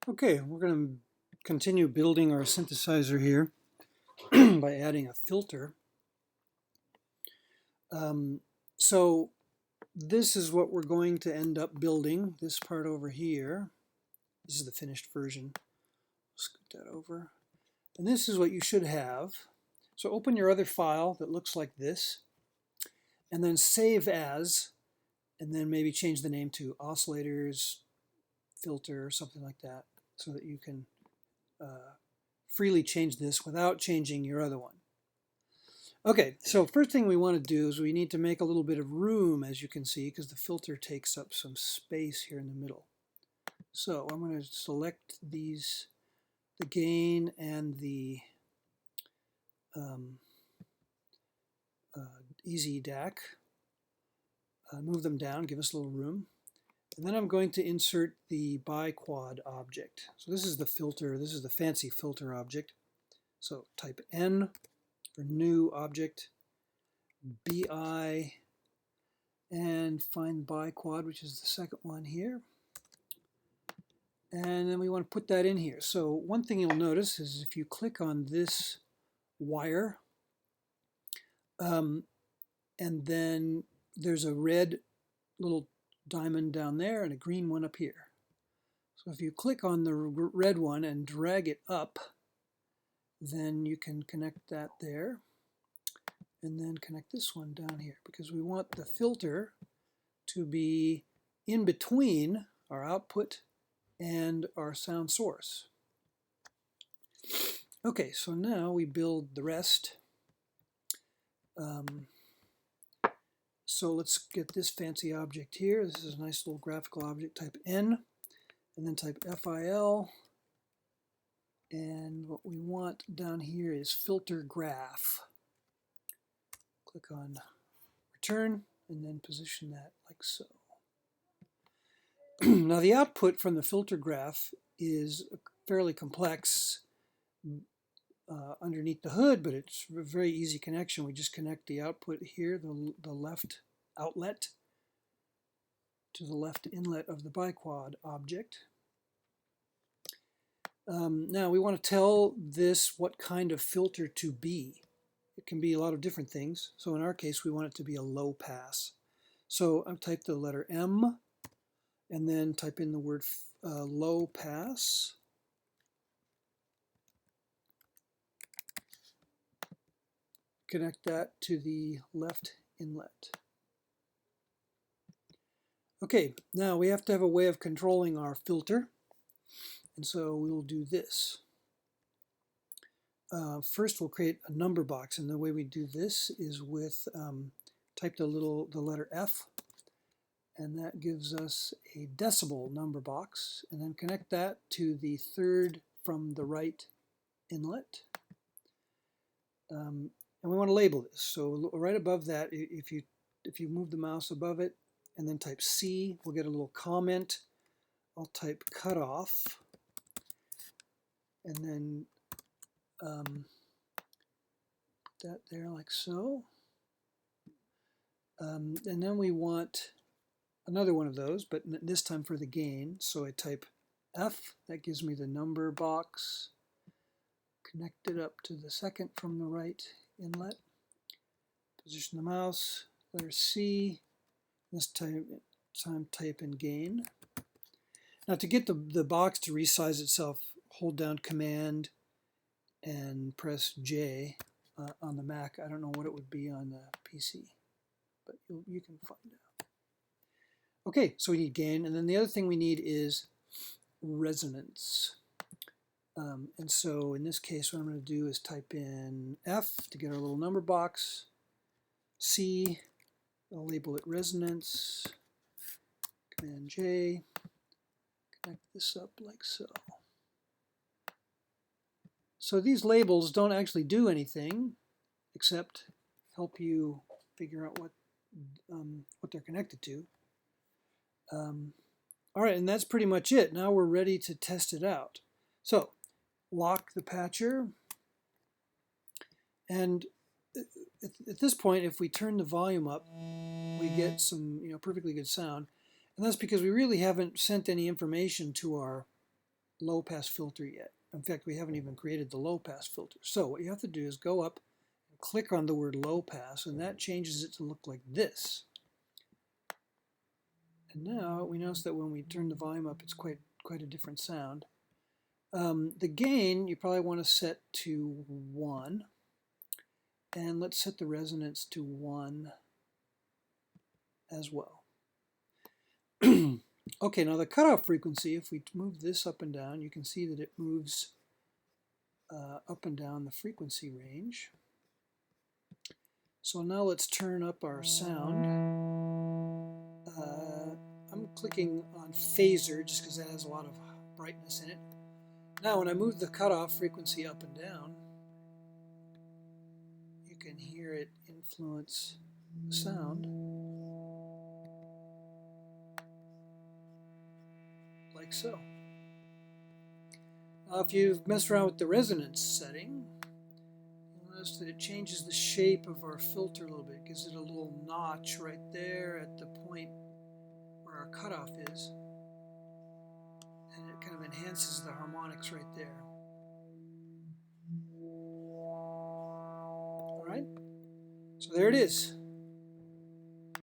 Okay, we're going to continue building our synthesizer here by adding a filter. So this is what we're going to end up building, this part over here. This is the finished version. Scoot that over. And this is what you should have. So open your other file that looks like this, and then save as, and then maybe change the name to oscillators, filter, or something like that, so that you can freely change this without changing your other one. Okay, so first thing we want to do is we need to make a little bit of room, as you can see, because the filter takes up some space here in the middle. So I'm going to select these, the gain and the easy DAC, move them down, give us a little room. And then I'm going to insert the biquad object. So this is the filter, this is the fancy filter object. So type N for new object, BI, and find biquad, which is the second one here. And then we want to put that in here. So one thing you'll notice is if you click on this wire, and then there's a red little diamond down there and a green one up here. So if you click on the red one and drag it up, then you can connect that there, and then connect this one down here, because we want the filter to be in between our output and our sound source. Okay, so now we build the rest. So let's get this fancy object here. This is a nice little graphical object. Type N, and then type FIL. And what we want down here is filter graph. Click on return, and then position that like so. Now the output from the filter graph is fairly complex underneath the hood, but it's a very easy connection. We just connect the output here, the left outlet, to the left inlet of the biquad object. Now we want to tell this what kind of filter to be. It can be a lot of different things. So in our case, we want it to be a low pass. So I've typed the letter M, and then type in the word low pass. Connect that to the left inlet. Okay, now we have to have a way of controlling our filter, and so we will do this. First, we'll create a number box, and the way we do this is with type the letter F, and that gives us a decibel number box, and then connect that to the third from the right inlet. And we want to label this. So right above that, if you move the mouse above it and then type C, we'll get a little comment. I'll type cutoff, and then put that there like so. And then we want another one of those, but this time for the gain. So I type F, that gives me the number box. Connect it up to the second from the right inlet. Position the mouse, letter C, this time type in gain. Now to get the box to resize itself, hold down Command and press J on the Mac. I don't know what it would be on the PC, but you can find out. Okay, so we need gain, and then the other thing we need is resonance. And so in this case, what I'm going to do is type in F to get our little number box, C, I'll label it resonance, Command J, connect this up like so. So these labels don't actually do anything except help you figure out what they're connected to. All right, and that's pretty much it. Now we're ready to test it out. So lock the patcher, and at this point, if we turn the volume up, we get some perfectly good sound, and that's because we really haven't sent any information to our low pass filter yet. In fact, we haven't even created the low pass filter. So what you have to do is go up and click on the word low pass, and that changes it to look like this. And now we notice that when we turn the volume up, it's quite a different sound. The gain you probably want to set to 1, and let's set the resonance to 1 as well. Okay, now the cutoff frequency, if we move this up and down, you can see that it moves up and down the frequency range. So now let's turn up our sound. I'm clicking on phaser just because that has a lot of brightness in it. Now when I move the cutoff frequency up and down, you can hear it influence the sound like so. Now if you've messed around with the resonance setting, you'll notice that it changes the shape of our filter a little bit. It gives it a little notch right there at the point where our cutoff is, and it kind of enhances the harmonics right there. All right, so there it is.